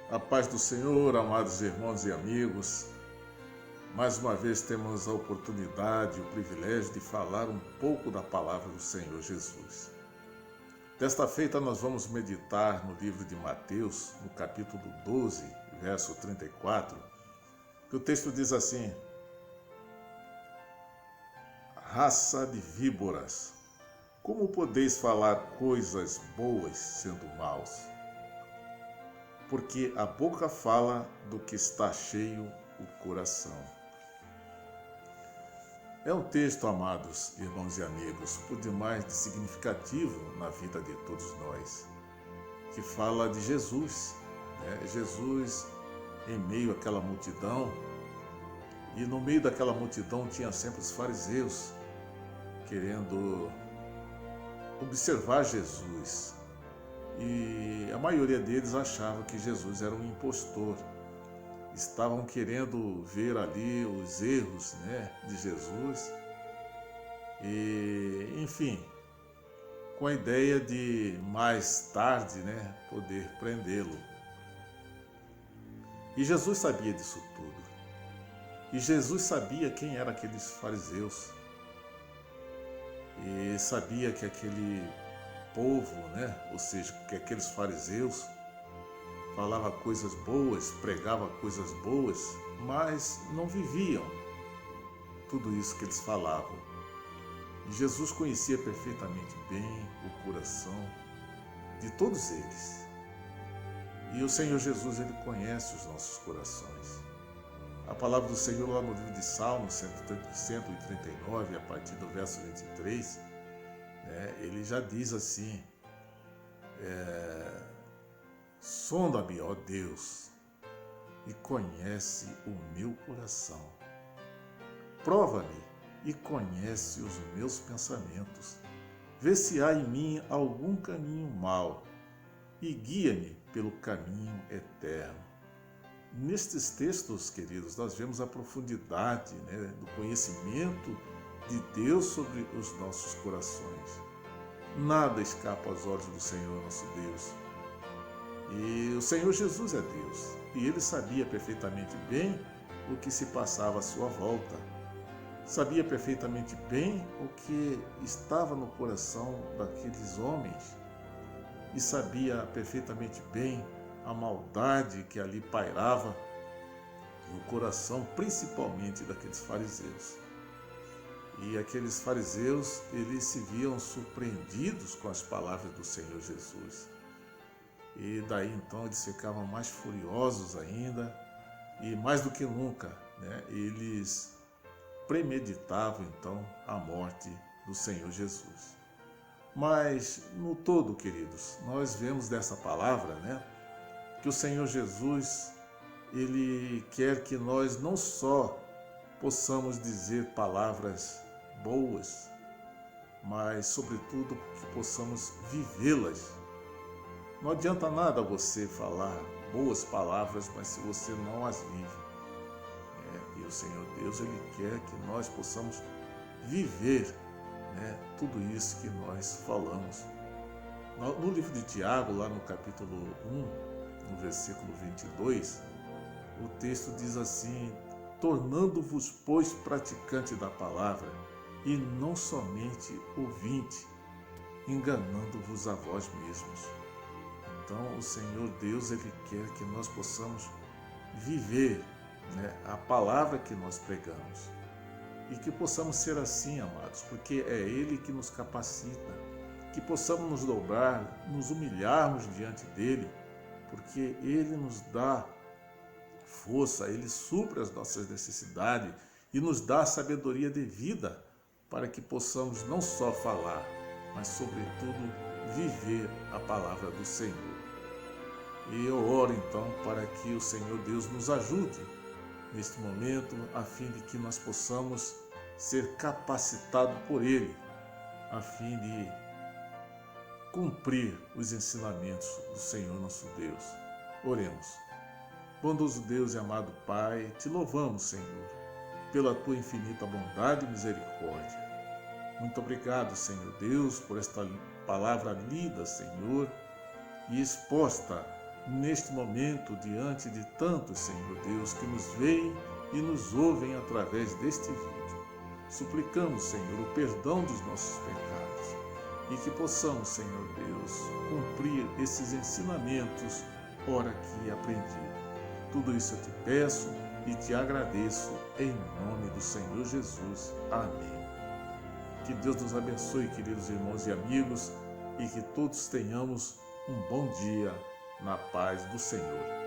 A paz do Senhor, amados irmãos e amigos. Mais uma vez temos a oportunidade e o privilégio de falar um pouco da palavra do Senhor Jesus. Desta feita nós vamos meditar no livro de Mateus, no capítulo 12, verso 34, que o texto diz assim: Raça de víboras, como podeis falar coisas boas sendo maus? Porque a boca fala do que está cheio o coração. É um texto, amados irmãos e amigos, por demais de significativo na vida de todos nós, que fala de Jesus, Jesus em meio àquela multidão, e no meio daquela multidão tinha sempre os fariseus querendo observar Jesus. E a maioria deles achava que Jesus era um impostor. Estavam querendo ver ali os erros, de Jesus. E, enfim, com a ideia de mais tarde, poder prendê-lo. E Jesus sabia disso tudo. E Jesus sabia quem eram aqueles fariseus. E sabia que aquele povo, ou seja, que aqueles fariseus falava coisas boas, pregava coisas boas, mas não viviam tudo isso que eles falavam. E Jesus conhecia perfeitamente bem o coração de todos eles. E o Senhor Jesus, Ele conhece os nossos corações. A palavra do Senhor lá no livro de Salmos 139, a partir do verso 23, ele já diz assim: sonda-me, ó Deus, e conhece o meu coração. Prova-me e conhece os meus pensamentos. Vê se há em mim algum caminho mau e guia-me pelo caminho eterno. Nestes textos, queridos, nós vemos a profundidade do conhecimento de Deus sobre os nossos corações. Nada escapa aos olhos do Senhor nosso Deus. E o Senhor Jesus é Deus, e Ele sabia perfeitamente bem o que se passava à sua volta. Sabia perfeitamente bem o que estava no coração daqueles homens, e sabia perfeitamente bem a maldade que ali pairava no coração, principalmente daqueles fariseus. E aqueles fariseus, eles se viam surpreendidos com as palavras do Senhor Jesus. E daí então eles ficavam mais furiosos ainda, e mais do que nunca, eles premeditavam então a morte do Senhor Jesus. Mas no todo, queridos, nós vemos dessa palavra, que o Senhor Jesus, Ele quer que nós não só possamos dizer palavras boas, mas sobretudo que possamos vivê-las. Não adianta nada você falar boas palavras, mas se você não as vive. E o Senhor Deus, Ele quer que nós possamos viver tudo isso que nós falamos. No livro de Tiago, lá no capítulo 1, no versículo 22, o texto diz assim: tornando-vos, pois, praticante da palavra, e não somente ouvinte, enganando-vos a vós mesmos. Então, o Senhor Deus, Ele quer que nós possamos viver a palavra que nós pregamos. E que possamos ser assim, amados, porque é Ele que nos capacita, que possamos nos dobrar, nos humilharmos diante dEle, porque Ele nos dá força, Ele supre as nossas necessidades e nos dá a sabedoria devida para que possamos não só falar, mas sobretudo viver a palavra do Senhor. E eu oro então para que o Senhor Deus nos ajude neste momento, a fim de que nós possamos ser capacitados por Ele, a fim de cumprir os ensinamentos do Senhor nosso Deus. Oremos. Bondoso Deus e amado Pai, te louvamos, Senhor, pela tua infinita bondade e misericórdia. Muito obrigado, Senhor Deus, por esta palavra lida, Senhor, e exposta neste momento, diante de tantos, Senhor Deus, que nos veem e nos ouvem através deste vídeo. Suplicamos, Senhor, o perdão dos nossos pecados e que possamos, Senhor Deus, cumprir esses ensinamentos, ora aqui aprendido. Tudo isso eu te peço e te agradeço em nome do Senhor Jesus. Amém. Que Deus nos abençoe, queridos irmãos e amigos, e que todos tenhamos um bom dia na paz do Senhor.